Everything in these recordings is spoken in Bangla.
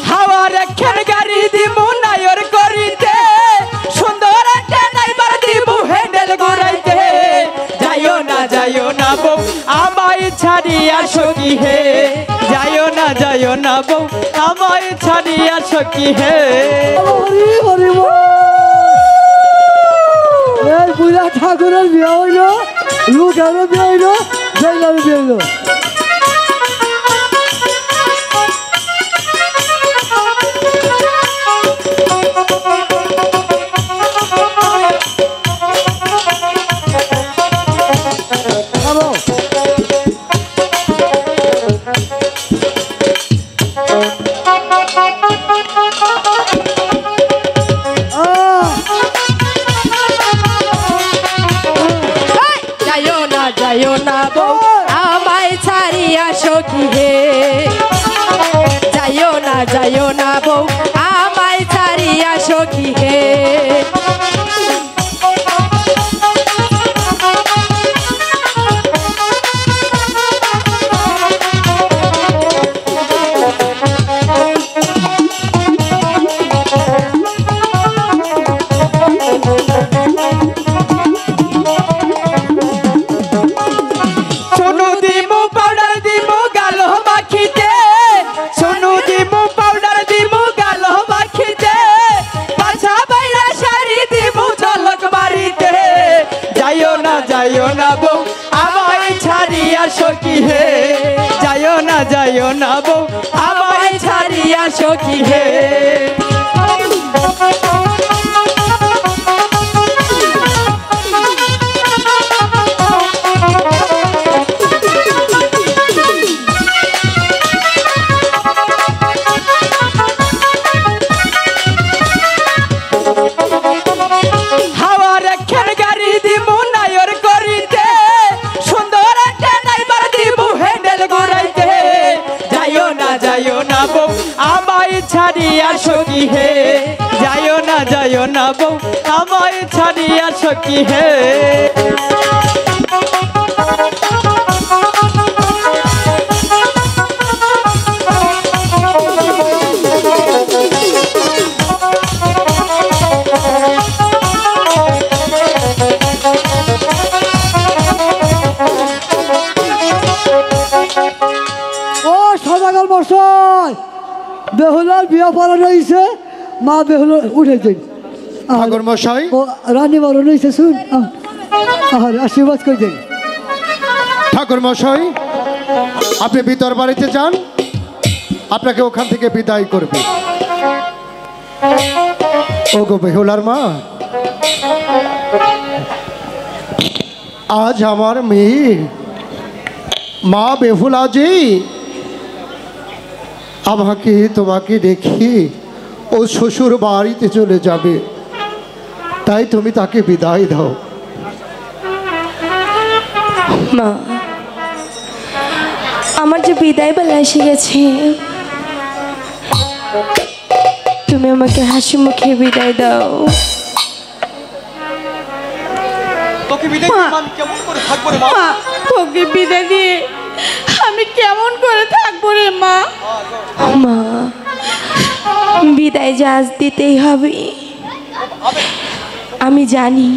হাওয়ার একখান গাড়ি দিমু নায়র করিতে সুন্দর একটা ড্রাইভার দিমু হ্যান্ডেল ঘুরাইতে যাইও না বউ আমায় ছাড়িয়া সখী হে যাইও না বউ আমায় ছাড়িয়া সখী হে এই বুড়া ঠাকুরের বিয়ে হইল লোকেরও বিয়ে হইল জেলারও বিয়ে হইল যাইও না বউ আমায় ছাড়িয়া সখী হে যাইও না বউ আমায় ছাড়িয়া সখী হে যাইও না বউ আমায় ছাড়িয়া সখী হে যাইও না বউ আমায় ছাড়িয়া সখী হে হাওয়ার একখান গাড়ি দিমু নায়র করিতে সুন্দর একটা ড্রাইভার দিমু হ্যান্ডেল ঘুরাইতে যাইও না বউ আমায় ছাড়িয়া সখী হে যাইও না বউ আমায় ছাড়িয়া সখী হে সদাগর মশাই বেহুলার বিয়ে পড়ানো হয়েছে মা বেহুলা উঠে দিন ঠাকুর মশাই রানী মরণ হয়েছে শুন আশীর্বাদ করে দিন ঠাকুর মশাই আপনি ভিতর বাড়িতে যান আপনাকে ওখান থেকে বিদায় করবে ও গো বেহুলার মা আজ আমার মেয়ে মা বেহুলা জি আমাকে তোমাকে দেখি ও শ্বশুর বাড়িতে চলে যাবে তাই তুমি তাকে বিদায় দাও মা আমার যে বিদায় বেলা এসে গেছে তুমি আমাকে হাসি মুখে বিদায় দাও তোকে বিদায় দিয়ে আমি কেমন করে থাকবো রে মা তোকে বিদায় দিয়ে আমি কেমন করে থাকবো রে মা মা বিদায় যে আজ দিতেই হবে আমি জানি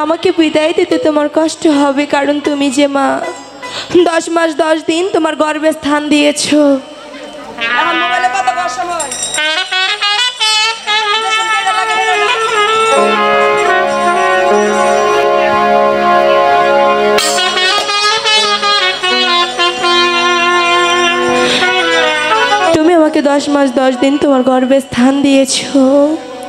আমাকে বিদায় দিতে তোমার কষ্ট হবে কারণ তুমি যে মা 10 মাস 10 দিন তোমার গর্ভে স্থান দিয়েছো আমার মোবাইলে কথা বলার সময় তুমি আমাকে 10 মাস 10 দিন তোমার গর্ভে স্থান দিয়েছো